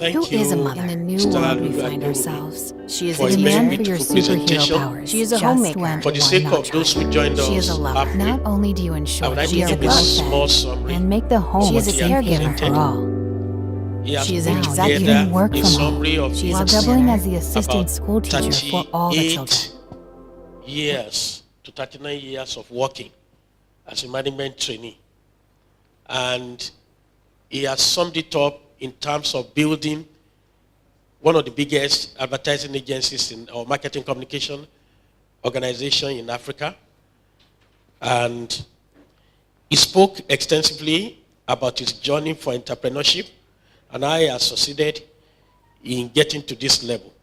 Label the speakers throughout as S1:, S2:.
S1: Who
S2: Thank you,
S1: is a mother? In the new
S2: Mr.
S1: world we
S2: Lulu
S1: find
S2: Adewumi,
S1: ourselves. She is
S2: for
S1: a
S2: a very
S1: demand for your
S2: beautiful
S1: superhero
S2: presentation.
S1: powers. She is a homemaker.
S2: For the sake of those who joined
S1: She is a
S2: us
S1: lover.
S2: halfway,
S1: Not only do you
S2: I
S1: ensure
S2: would
S1: that
S2: like
S1: she
S2: to
S1: is
S2: give a
S1: well
S2: small
S1: fed
S2: summary
S1: and make the
S2: of
S1: home
S2: what
S1: a
S2: he has
S1: caregiver for
S2: presented.
S1: all.
S2: He has
S1: She is
S2: put
S1: an
S2: together
S1: executive work
S2: a
S1: from
S2: summary
S1: home.
S2: of
S1: She is
S2: about
S1: doubling as the assistant school teacher
S2: 38
S1: for all the children.
S2: years to 39 years of working as a management trainee. And he has summed it up in terms of building one of the biggest advertising agencies or marketing communication organization in Africa. And he spoke extensively about his journey for entrepreneurship and how he has succeeded in getting to this level.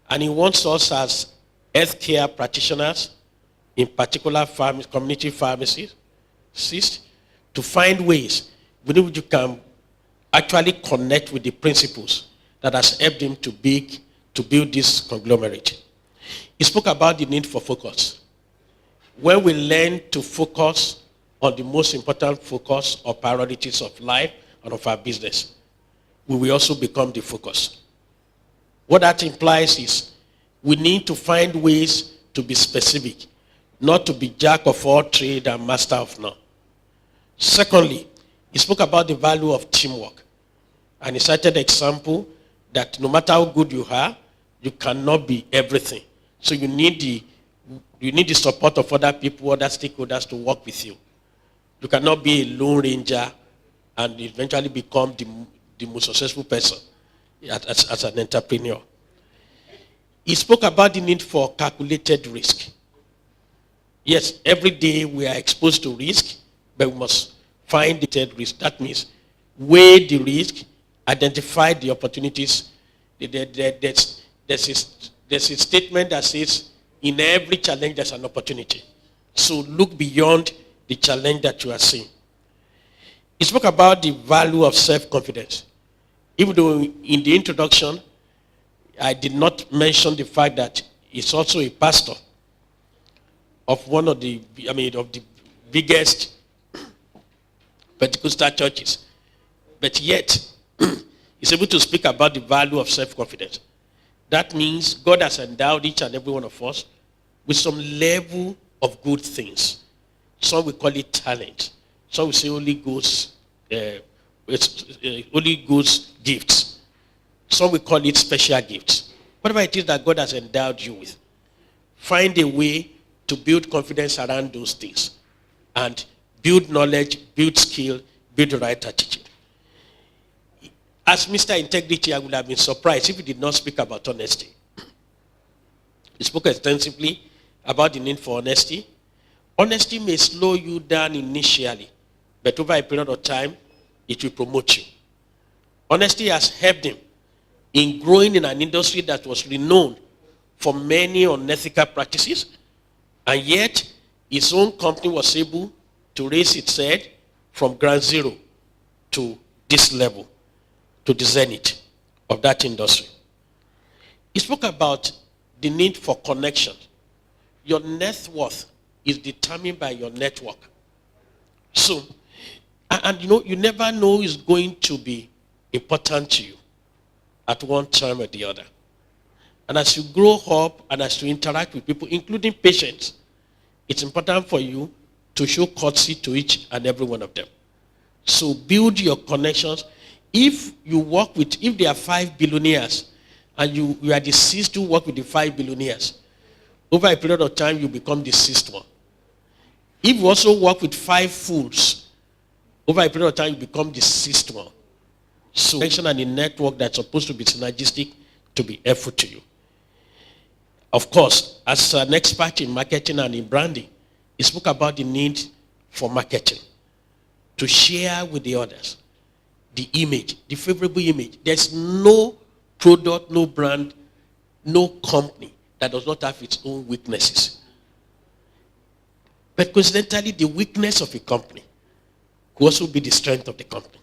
S2: And he wants us as healthcare practitioners, in particular community pharmacists, to find ways with which you can actually connect with the principles that has helped him to build this conglomerate. He spoke about the need for focus. When we learn to focus on the most important focus or priorities of life and of our business, we will also become the focus. What that implies is we need to find ways to be specific, not to be jack of all trade and master of none. Secondly, he spoke about the value of teamwork. And he cited the example that no matter how good you are, you cannot be everything. So you need the support of other people, other stakeholders to work with you. You cannot be a lone ranger and eventually become the most successful person as an entrepreneur. He spoke about the need for calculated risk. Yes, every day we are exposed to risk, but we must find the risk. That means weigh the risk, identify the opportunities. There's a statement that says, in every challenge there's an opportunity. So look beyond the challenge that you are seeing. He spoke about the value of self-confidence. Even though in the introduction, I did not mention the fact that he's also a pastor of one of the biggest Pentecostal churches. But yet, he's able to speak about the value of self-confidence. That means God has endowed each and every one of us with some level of good things. Some we call it talent. Some we say Holy Ghost gifts. Some we call it special gifts. Whatever it is that God has endowed you with, find a way to build confidence around those things and build knowledge, build skill, build the right attitude. As Mr. Integrity, I would have been surprised if he did not speak about honesty. He spoke extensively about the need for honesty. Honesty may slow you down initially, but over a period of time, it will promote you. Honesty has helped him in growing in an industry that was renowned for many unethical practices, and yet his own company was able to raise its head from ground zero to this level, to the zenith of that industry. He spoke about the need for connection. Your net worth is determined by your network. So, and you never know who's going to be important to you at one time or the other. And as you grow up and as you interact with people, including patients, it's important for you to show courtesy to each and every one of them. So build your connections. If there are 5 billionaires and you are the sixth to work with the 5 billionaires, over a period of time you become the sixth one. If you also work with 5 fools, over a period of time you become the sixth one. So connection and a network that's supposed to be synergistic to be helpful to you. Of course, as an expert in marketing and in branding, he spoke about the need for marketing to share with the others the image, the favorable image. There's no product, no brand, no company that does not have its own weaknesses. But coincidentally, the weakness of a company could also be the strength of the company.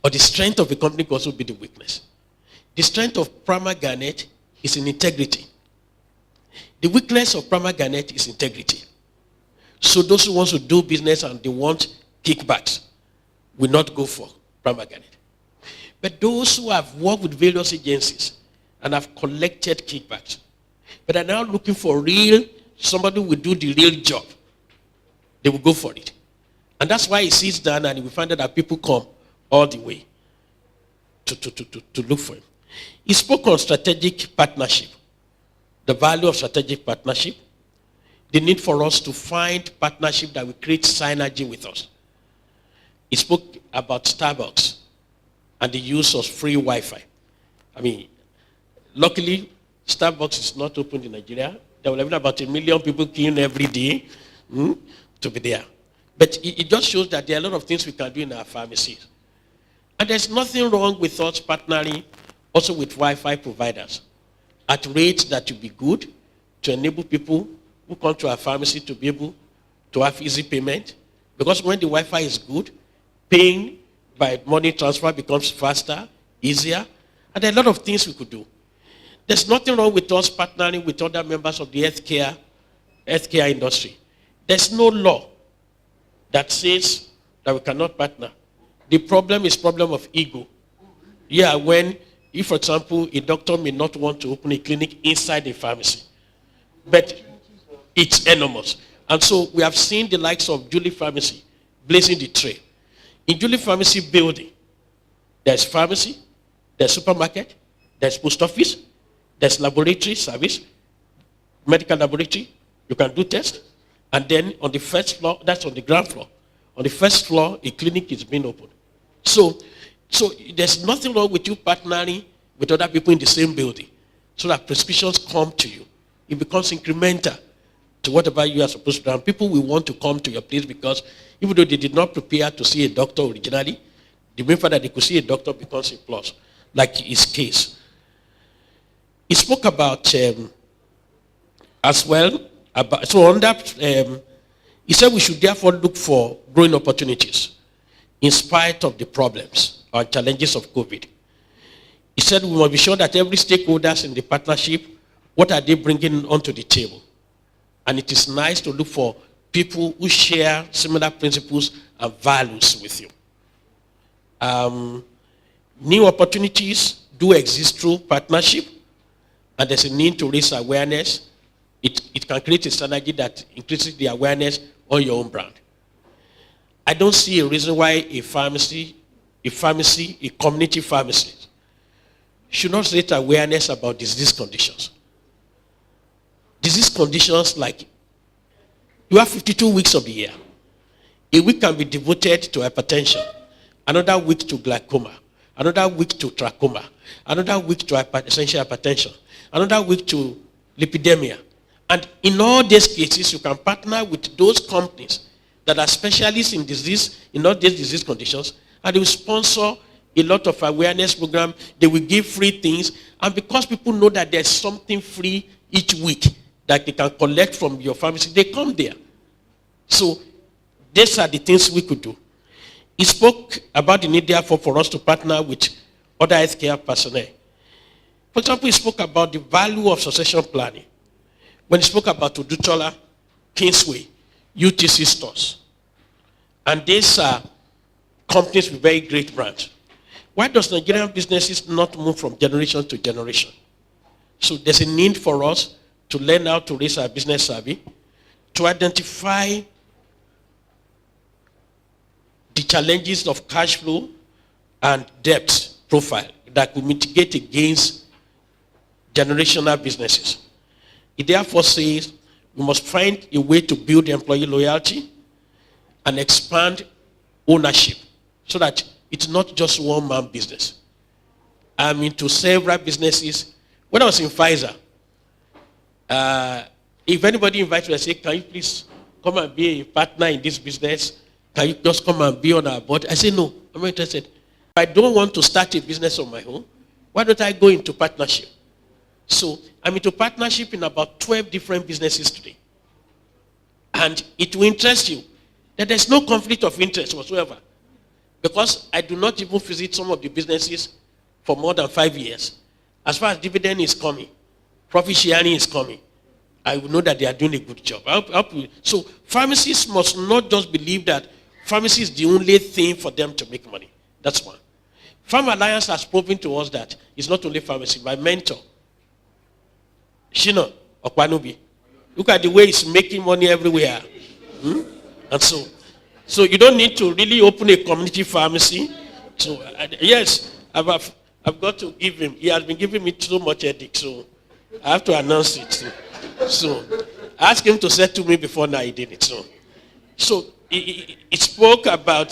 S2: Or the strength of a company could also be the weakness. The strength of Prima Garnet is in integrity. The weakness of Prima Garnet is integrity. So those who want to do business and they want kickbacks will not go for Prima Garnet. But those who have worked with various agencies and have collected kickbacks, but are now looking for somebody who will do the real job, they will go for it. And that's why he sits down and we find out that people come all the way to look for him. He spoke on strategic partnership, the value of strategic partnership, the need for us to find partnership that will create synergy with us. He spoke about Starbucks and the use of free Wi-Fi. I mean, luckily, Starbucks is not open in Nigeria. There will be about 1 million people queuing every day to be there. But it just shows that there are a lot of things we can do in our pharmacies. And there's nothing wrong with us partnering also with Wi-Fi providers at rates that will be good to enable people who come to our pharmacy to be able to have easy payment. Because when the Wi-Fi is good, paying by money transfer becomes faster, easier, and there are a lot of things we could do. There's nothing wrong with us partnering with other members of the healthcare industry. There's no law that says that we cannot partner. The problem is problem of ego. Yeah, if, for example, a doctor may not want to open a clinic inside a pharmacy, but it's enormous. And so we have seen the likes of Julie Pharmacy blazing the trail. In Julie Pharmacy building, there's pharmacy, there's supermarket, there's post office, there's laboratory service, medical laboratory, you can do tests, and then on the first floor, that's on the ground floor. On the first floor, a clinic is being opened. So there's nothing wrong with you partnering with other people in the same building so that prescriptions come to you. It becomes incremental to whatever you are supposed to do. And people will want to come to your place because even though they did not prepare to see a doctor originally, the mere fact that they could see a doctor becomes a plus, like his case. He spoke about as well, he said we should therefore look for growing opportunities in spite of the problems or challenges of COVID. He said we must be sure that every stakeholders in the partnership, what are they bringing onto the table? And it is nice to look for people who share similar principles and values with you. New opportunities do exist through partnership, and there's a need to raise awareness. It can create a synergy that increases the awareness on your own brand. I don't see a reason why a community pharmacy should not raise awareness about disease conditions. Disease conditions like, you have 52 weeks of the year. A week can be devoted to hypertension, another week to glaucoma, another week to trachoma, another week to essential hypertension, another week to lipidemia. And in all these cases, you can partner with those companies that are specialists in all these disease conditions, and they will sponsor a lot of awareness program. They will give free things. And because people know that there's something free each week that they can collect from your pharmacy, they come there. So these are the things we could do. He spoke about the need, therefore, for us to partner with other healthcare personnel. For example, he spoke about the value of succession planning. When he spoke about Udutola, Kingsway, UTC stores. And these are companies with very great brands. Why does Nigerian businesses not move from generation to generation? So there's a need for us to learn how to raise our business savvy, to identify the challenges of cash flow and debt profile that will mitigate against generational businesses. It therefore says we must find a way to build employee loyalty and expand ownership so that it's not just one-man business. I'm into several businesses. When I was in Pfizer, if anybody invites me and say, can you please come and be a partner in this business? Can you just come and be on our board? I say, no, I'm not interested. If I don't want to start a business on my own, why don't I go into partnership? So I'm into partnership in about 12 different businesses today. And it will interest you that there's no conflict of interest whatsoever. Because I do not even visit some of the businesses for more than 5 years. As far as dividend is coming, profit sharing is coming, I will know that they are doing a good job. So pharmacists must not just believe that pharmacy is the only thing for them to make money. That's one. Farm Alliance has proven to us that it's not only pharmacy, my mentor, Shino Okwanubi. Look at the way he's making money everywhere. And so you don't need to really open a community pharmacy. So yes, I've got to give him. He has been giving me so much headache, so I have to announce it. So ask him to settle me before now he did it. So he spoke about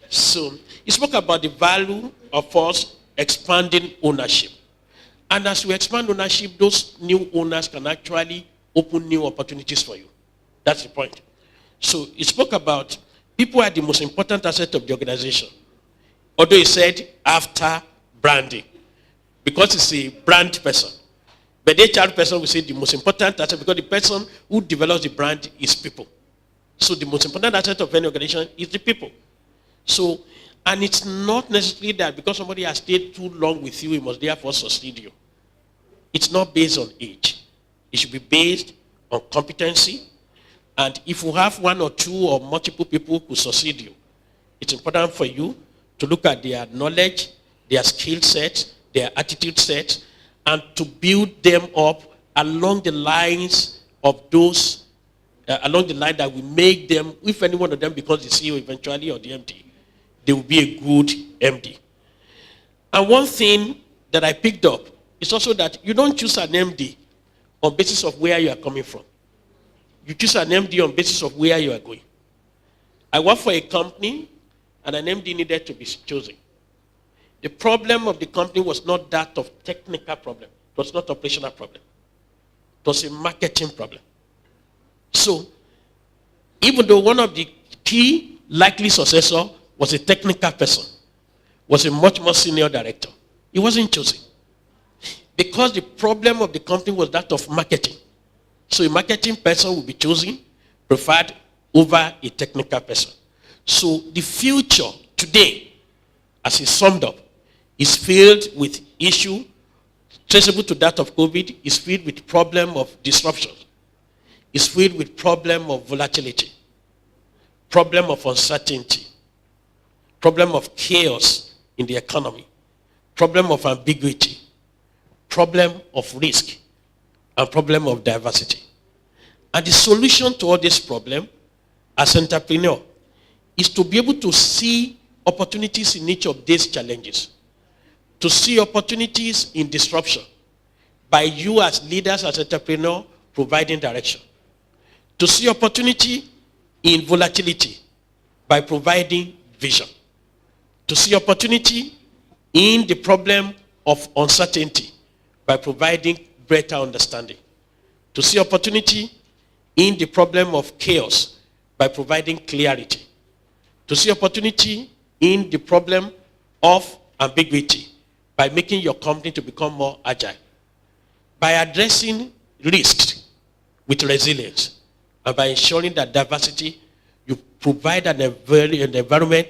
S2: so he spoke about the value of us expanding ownership. And as we expand ownership, those new owners can actually open new opportunities for you. That's the point. So he spoke about people are the most important asset of the organization. Although he said after branding, because it's a brand person. But the HR person will say the most important asset because the person who develops the brand is people. So the most important asset of any organization is the people. So, and it's not necessarily that because somebody has stayed too long with you, he must therefore succeed you. It's not based on age. It should be based on competency. And if you have one or two or multiple people who succeed you, it's important for you to look at their knowledge, their skill sets, their attitude sets, and to build them up along the lines of those, along the line that will make them, if any one of them becomes the CEO eventually or the MD, they will be a good MD. And one thing that I picked up is also that you don't choose an MD on basis of where you are coming from. You choose an MD on basis of where you are going. I work for a company and an MD needed to be chosen. The problem of the company was not that of technical problem. It was not operational problem. It was a marketing problem. So, even though one of the key likely successor was a technical person, was a much more senior director, he wasn't chosen. Because the problem of the company was that of marketing. So a marketing person will be chosen, preferred over a technical person. So the future today, as it's summed up, is filled with issue traceable to that of COVID, is filled with problem of disruption, is filled with problem of volatility, problem of uncertainty, problem of chaos in the economy, problem of ambiguity, problem of risk, and problem of diversity. And the solution to all this problem as an entrepreneur is to be able to see opportunities in each of these challenges, to see opportunities in disruption by you as leaders, as entrepreneur, providing direction, to see opportunity in volatility by providing vision, to see opportunity in the problem of uncertainty by providing greater understanding, to see opportunity in the problem of chaos by providing clarity, to see opportunity in the problem of ambiguity by making your company to become more agile, by addressing risks with resilience, and by ensuring that diversity, you provide an environment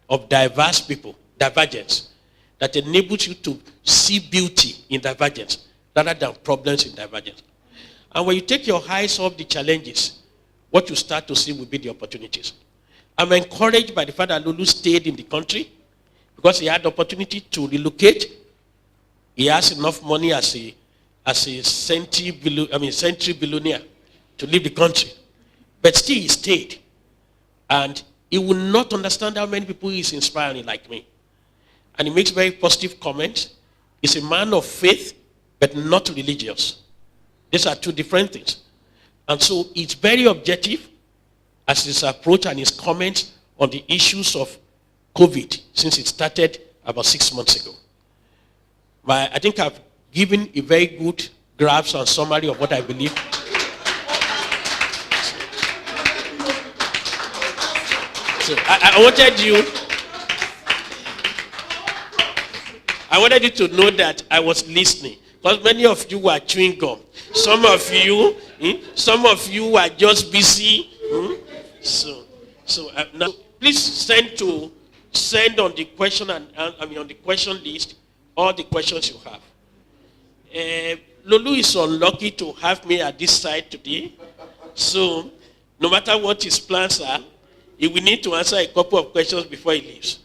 S2: of diverse people, divergence, that enables you to see beauty in divergence rather than problems in divergence. And when you take your eyes off the challenges, what you start to see will be the opportunities. I'm encouraged by the fact that Lulu stayed in the country because he had the opportunity to relocate. He has enough money as a century billionaire to leave the country. But still he stayed. And he will not understand how many people he is inspiring like me. And he makes very positive comments. He's a man of faith, but not religious. These are two different things. And so it's very objective as his approach and his comments on the issues of COVID since it started about 6 months ago. But I think I've given a very good grasp and summary of what I believe. So I wanted you to know that I was listening. Because many of you were chewing gum. Some of you were just busy. So now please send on the question on the question list all the questions you have. Lulu is unlucky to have me at this side today. So no matter what his plans are, he will need to answer a couple of questions before he leaves.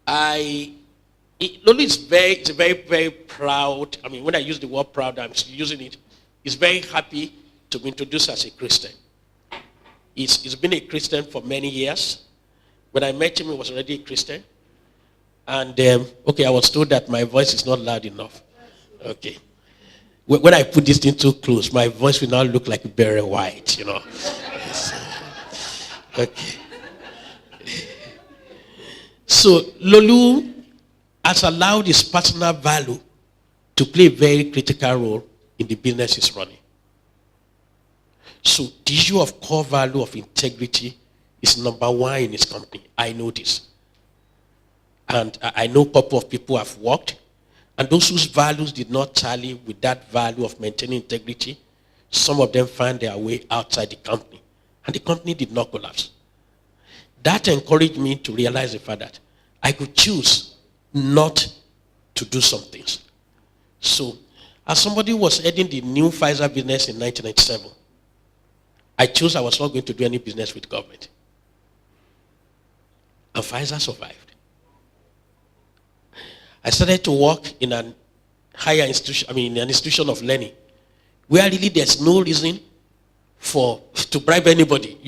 S2: Lolo is very proud. I mean, when I use the word proud, I'm using it. He's very happy to be introduced as a Christian. He's been a Christian for many years. When I met him, he was already a Christian. And, okay, I was told that my voice is not loud enough. Okay. When I put this thing too close, my voice will now look like Barry White, Okay. So, Lolu has allowed his personal value to play a very critical role in the business he's running. So the issue of core value of integrity is number one in his company. I know this. And I know a couple of people have worked, and those whose values did not tally with that value of maintaining integrity, some of them found their way outside the company, and the company did not collapse. That encouraged me to realize the fact that I could choose not to do some things. So, as somebody who was heading the new Pfizer business in 1997, I chose I was not going to do any business with government. And Pfizer survived. I started to work in an higher institution, in an institution of learning, where really there's no reason to bribe anybody.